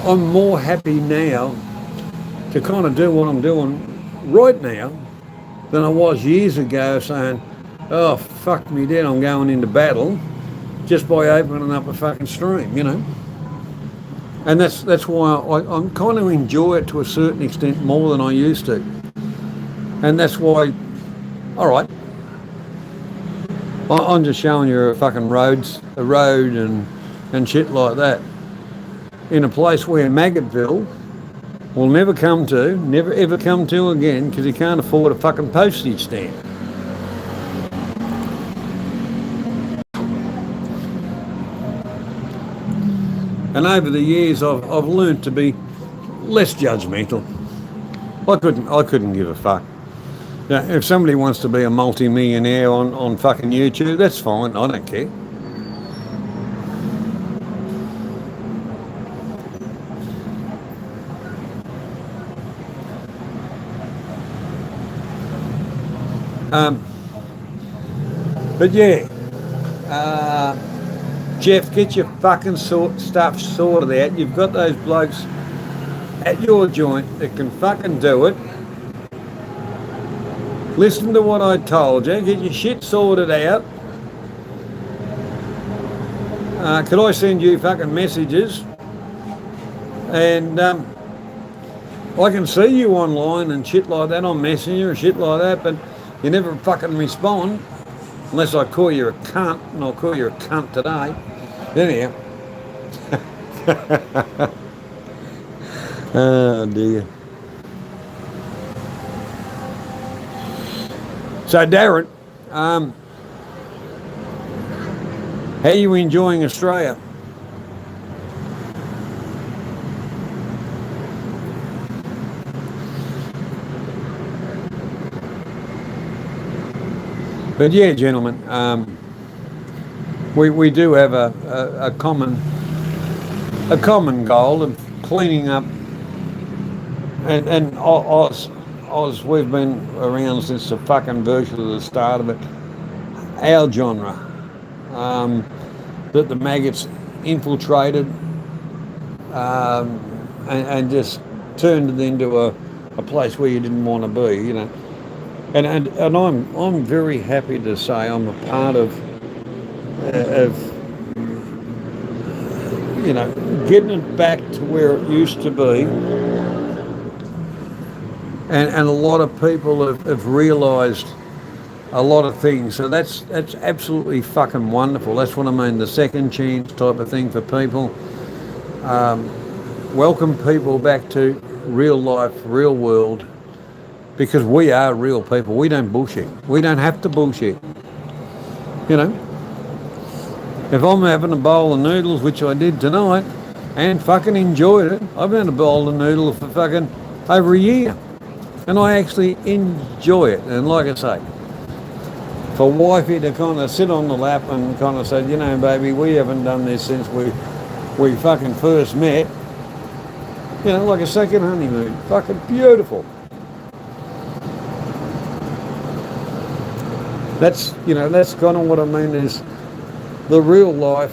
[SPEAKER 1] I'm more happy now to kind of do what I'm doing right now than I was years ago saying, oh, fuck me dead, I'm going into battle just by opening up a fucking stream, you know. And that's why I'm kind of enjoy it to a certain extent more than I used to. And that's why, all right, I'm just showing you a fucking a road and shit like that in a place where Maggotville will never ever come to again because he can't afford a fucking postage stamp. And over the years, I've learned to be less judgmental. I couldn't give a fuck. Now, if somebody wants to be a multi-millionaire on fucking YouTube, that's fine. I don't care. But yeah, Jeff, get your fucking stuff sorted out. You've got those blokes at your joint that can fucking do it. Listen to what I told you. Get your shit sorted out. Could I send you fucking messages? And I can see you online and shit like that on Messenger and shit like that, but you never fucking respond unless I call you a cunt, and I'll call you a cunt today. Anyhow. Oh dear. So Darren, how are you enjoying Australia? But yeah, gentlemen, we do have a common goal of cleaning up, and Oz, we've been around since the fucking virtually the start of it. Our genre, that the maggots infiltrated, and just turned it into a place where you didn't want to be, you know. And I'm very happy to say I'm a part of you know, getting it back to where it used to be. And a lot of people have realised a lot of things. So that's absolutely fucking wonderful. That's what I mean, the second chance type of thing for people. Welcome people back to real life, real world. Because we are real people. We don't bullshit. We don't have to bullshit. You know? If I'm having a bowl of noodles, which I did tonight, and fucking enjoyed it, I've had a bowl of noodles for fucking over a year. And I actually enjoy it. And like I say, for wifey to kind of sit on the lap and kind of say, you know, baby, we haven't done this since we fucking first met. You know, like a second honeymoon. Fucking beautiful. That's, you know, that's kind of what I mean is the real life.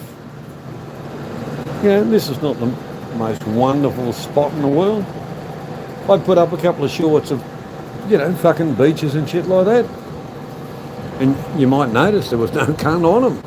[SPEAKER 1] You know, this is not the most wonderful spot in the world. I'd put up a couple of shorts of, you know, fucking beaches and shit like that. And you might notice there was no cunt on them.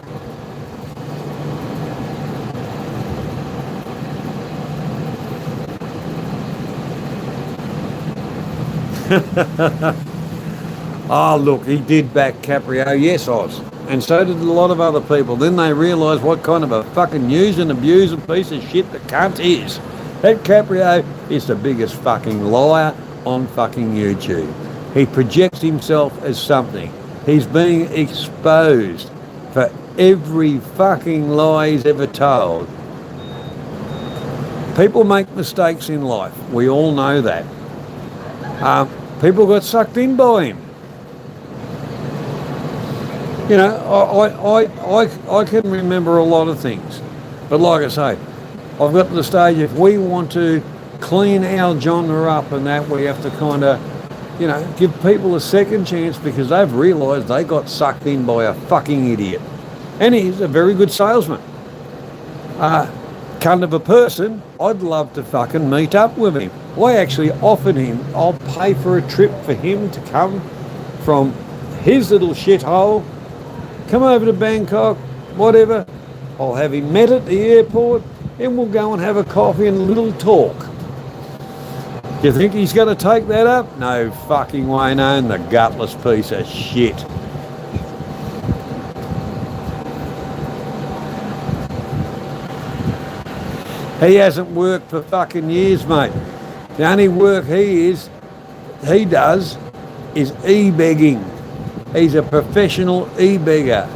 [SPEAKER 1] Oh, look, he did back Caprio. Yes, Oz. And so did a lot of other people. Then they realised what kind of a fucking use and abuse and piece of shit the cunt is. That Caprio is the biggest fucking liar on fucking YouTube. He projects himself as something. He's being exposed for every fucking lie he's ever told. People make mistakes in life. We all know that. People got sucked in by him. You know, I can remember a lot of things. But like I say, I've got to the stage, if we want to clean our genre up and that, we have to kind of, you know, give people a second chance because they've realised they got sucked in by a fucking idiot. And he's a very good salesman. Cunt of a person, I'd love to fucking meet up with him. I actually offered him, I'll pay for a trip for him to come from his little shithole, come over to Bangkok, whatever. I'll have him met at the airport and we'll go and have a coffee and a little talk. Do you think he's going to take that up? No fucking way, no, the gutless piece of shit. He hasn't worked for fucking years, mate. The only work he does is e-begging. He's a professional e-beggar.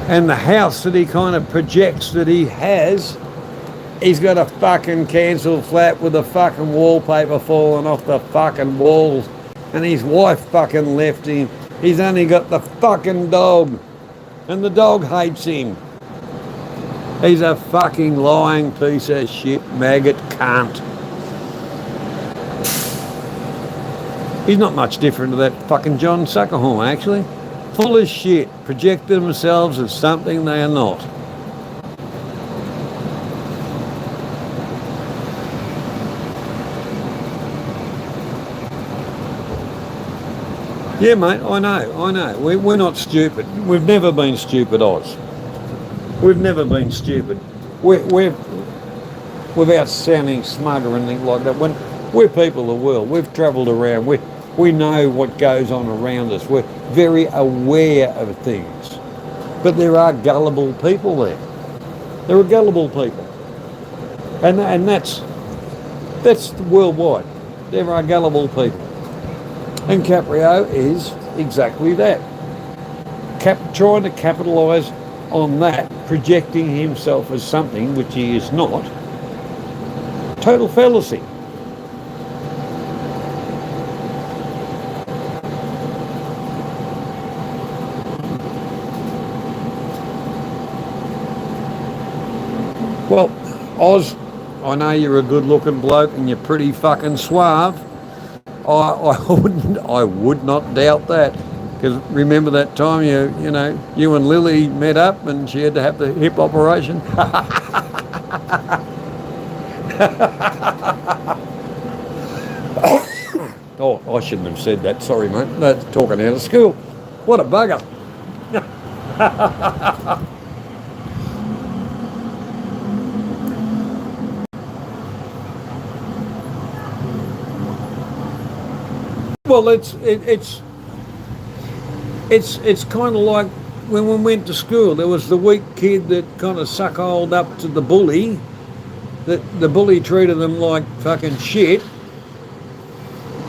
[SPEAKER 1] And the house that he kind of projects that he has, he's got a fucking council flat with the fucking wallpaper falling off the fucking walls. And his wife fucking left him. He's only got the fucking dog. And the dog hates him. He's a fucking lying piece of shit, maggot cunt. He's not much different to that fucking John Suckerhorn, actually. Full of shit, projected themselves as something they are not. Yeah, mate, I know. We're not stupid. We've never been stupid, Oz. We've never been stupid. Without sounding smug or anything like that, when we're people of the world, we've travelled around, we know what goes on around us. We're very aware of things. But there are gullible people there. There are gullible people. And that's worldwide. There are gullible people. And Caprio is exactly that. Trying to capitalise on that, projecting himself as something which he is not. Total fallacy. Well, Oz, I know you're a good-looking bloke and you're pretty fucking suave. I would not doubt that. Because remember that time you and Lily met up and she had to have the hip operation? Oh, I shouldn't have said that. Sorry, mate. That's talking out of school. What a bugger. Well, it's kind of like when we went to school, there was the weak kid that kind of suck-holed up to the bully, that the bully treated them like fucking shit,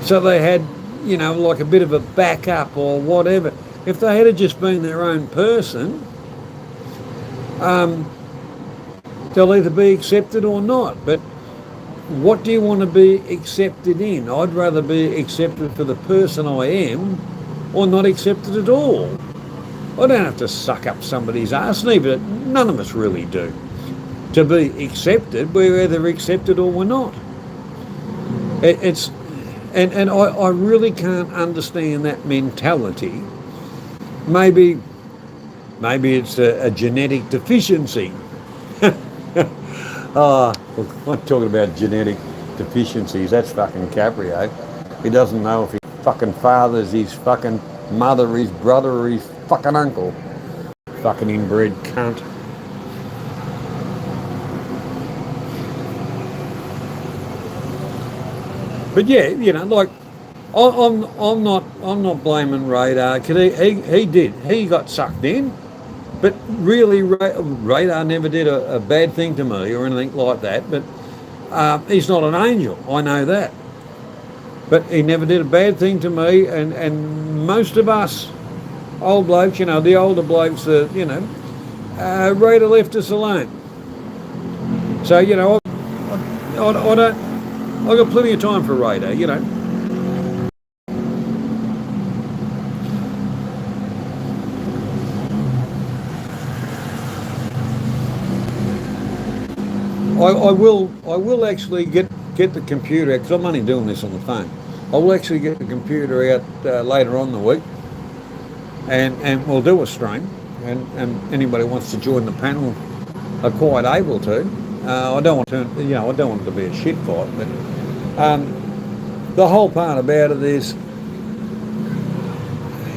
[SPEAKER 1] so they had, like a bit of a backup or whatever. If they had just been their own person, they'll either be accepted or not. But what do you want to be accepted in? I'd rather be accepted for the person I am or not accepted at all. I don't have to suck up somebody's arse, neither. None of us really do. To be accepted, we're either accepted or we're not. I really can't understand that mentality. Maybe it's a genetic deficiency. I'm talking about genetic deficiencies. That's fucking Caprio. He doesn't know if his fucking father's his fucking mother, his brother, or his fucking uncle. Fucking inbred cunt. But yeah, like I'm not blaming Radar, because he got sucked in. But really, Radar never did a bad thing to me or anything like that. But he's not an angel, I know that. But he never did a bad thing to me. And most of us old blokes, the older blokes, Radar left us alone. So, I don't. I've got plenty of time for Radar, I will actually get the computer out, because I'm only doing this on the phone. I will actually get the computer out later on in the week, and we'll do a stream. And anybody wants to join the panel, are quite able to. I don't want to, I don't want it to be a shit fight, but the whole part about it is,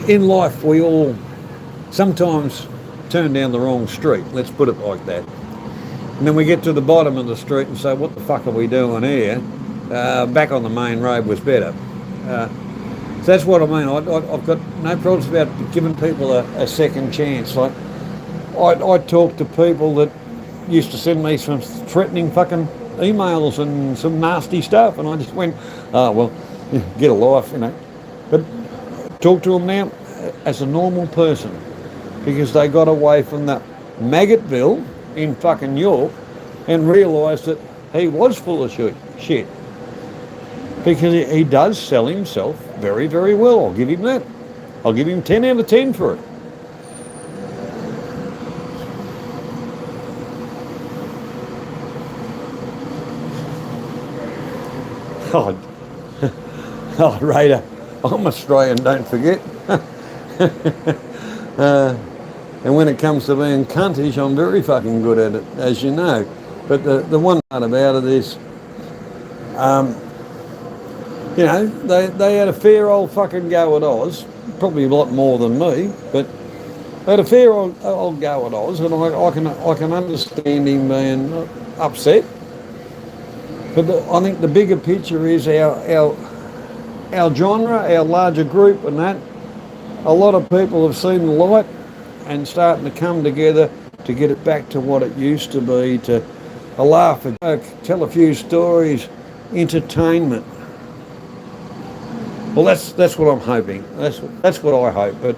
[SPEAKER 1] in life we all sometimes turn down the wrong street, let's put it like that. And then we get to the bottom of the street and say, what the fuck are we doing here? Back on the main road was better. So that's what I mean. I've got no problems about giving people a second chance. Like, I talk to people that used to send me some threatening fucking emails and some nasty stuff, and I just went, oh, well, get a life, But talk to them now as a normal person, because they got away from that Maggotville in fucking York and realised that he was full of shit. Because he does sell himself very, very well. I'll give him that. I'll give him 10 out of 10 for it. Oh, Raider, I'm Australian, don't forget. And when it comes to being cuntish, I'm very fucking good at it, as you know. But the one part about it is, they had a fair old fucking go at Oz, probably a lot more than me, but they had a fair old go at Oz, and I can understand him being upset. But I think the bigger picture is our genre, our larger group, and that a lot of people have seen the light and starting to come together to get it back to what it used to be, to a laugh, a joke, tell a few stories, entertainment. Well, that's what I'm hoping. That's what I hope. But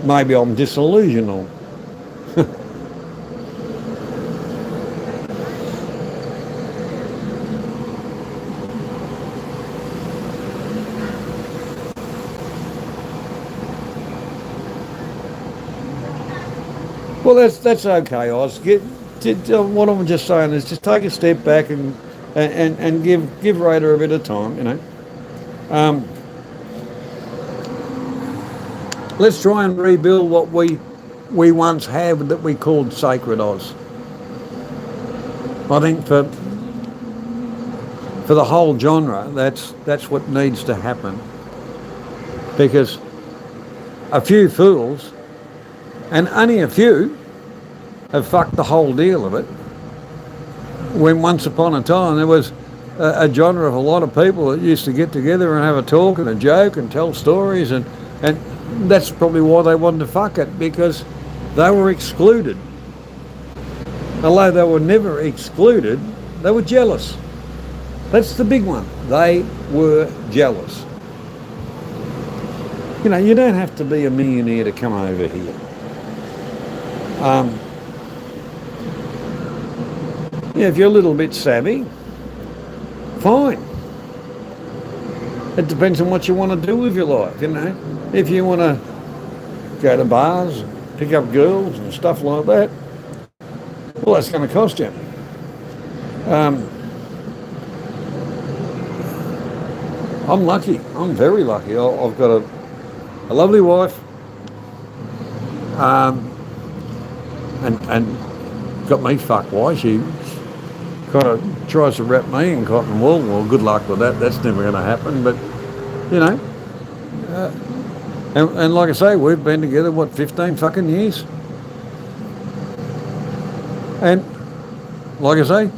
[SPEAKER 1] maybe I'm disillusional. Well, that's okay, Oz. What I'm just saying is just take a step back and give Raider a bit of time, Let's try and rebuild what we once had that we called Sacred Oz. I think for the whole genre, that's what needs to happen. Because a few fools, and only a few, have fucked the whole deal of it. When once upon a time there was a genre of a lot of people that used to get together and have a talk and a joke and tell stories, and that's probably why they wanted to fuck it, because they were excluded. Although they were never excluded, they were jealous. That's the big one. They were jealous. You don't have to be a millionaire to come over here. If you're a little bit savvy, fine. It depends on what you want to do with your life, If you want to go to bars, pick up girls and stuff like that, well, that's going to cost you. I'm lucky. I'm very lucky. I've got a lovely wife, and got me fucked. Why? She kind of tries to wrap me in cotton wool. Well, good luck with that. That's never going to happen. But and like I say, we've been together 15 fucking years. And like I say,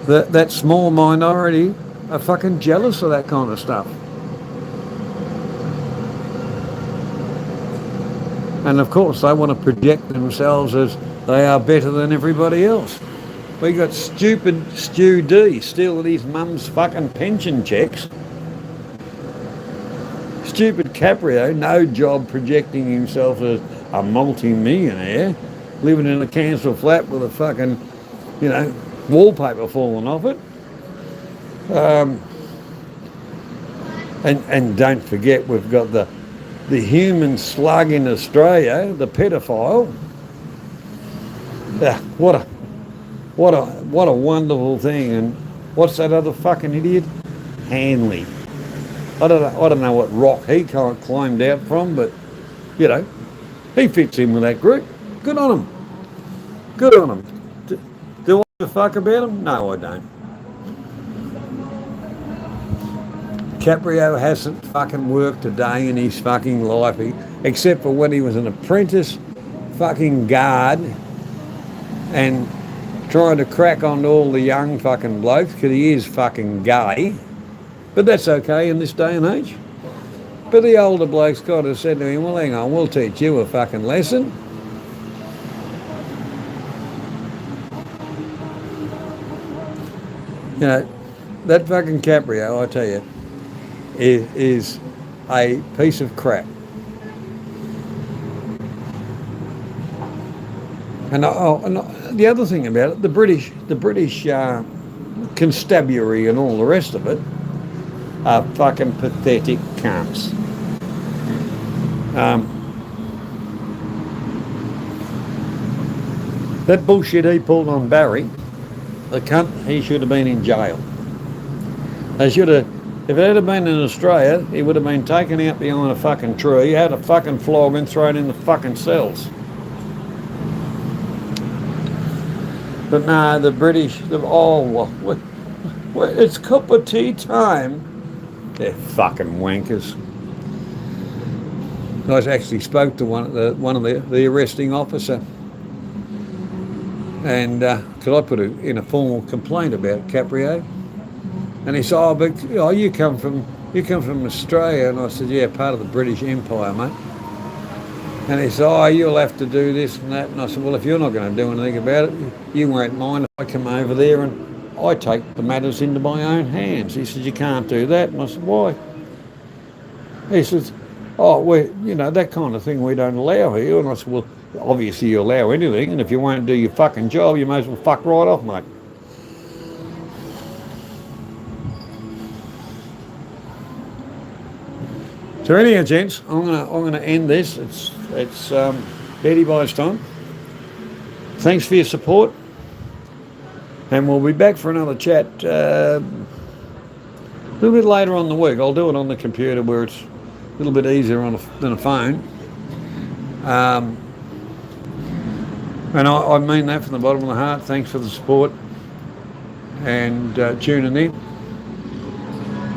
[SPEAKER 1] that small minority are fucking jealous of that kind of stuff. And of course, they want to project themselves as they are better than everybody else. We got stupid Stu D stealing his mum's fucking pension checks. Stupid Caprio, no job, projecting himself as a multi-millionaire, living in a council flat with a fucking, wallpaper falling off it. And don't forget, we've got the human slug in Australia, the pedophile. Yeah, what a wonderful thing. And what's that other fucking idiot? Hanley. I don't know what rock he climbed out from, but he fits in with that group. Good on him. Good on them. Do I give a fuck about them? No, I don't. Caprio hasn't fucking worked a day in his fucking life, except for when he was an apprentice fucking guard and trying to crack on all the young fucking blokes because he is fucking gay. But that's okay in this day and age. But the older blokes kind of said to him, well, hang on, we'll teach you a fucking lesson. You know, that fucking Caprio, I tell you, is a piece of crap. And the other thing about it, the British constabulary and all the rest of it are fucking pathetic cunts. That bullshit he pulled on Barry, the cunt, he should have been in jail. They should have, if it had been in Australia, he would have been taken out behind a fucking tree, had a fucking flog and thrown in the fucking cells. But no, the British, it's cup of tea time. They're fucking wankers. I actually spoke to one of the arresting officer, and because I put in a formal complaint about Caprio, and he said, "Oh, but you come from Australia," and I said, "Yeah, part of the British Empire, mate." And he said, "Oh, you'll have to do this and that." And I said, "Well, if you're not going to do anything about it, you won't mind if I come over there and I take the matters into my own hands." He said, "You can't do that." And I said, "Why?" He says, "Oh, that kind of thing we don't allow here." And I said, "Well, obviously you allow anything, and if you won't do your fucking job, you may as well fuck right off, mate." So anyhow, gents, I'm gonna end this. It's Betty Bye's time. Thanks for your support, and we'll be back for another chat a little bit later on the week. I'll do it on the computer where it's a little bit easier than a phone. And I mean that from the bottom of the heart. Thanks for the support and tuning in.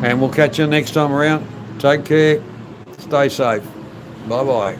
[SPEAKER 1] And we'll catch you next time around. Take care. Stay safe. Bye-bye.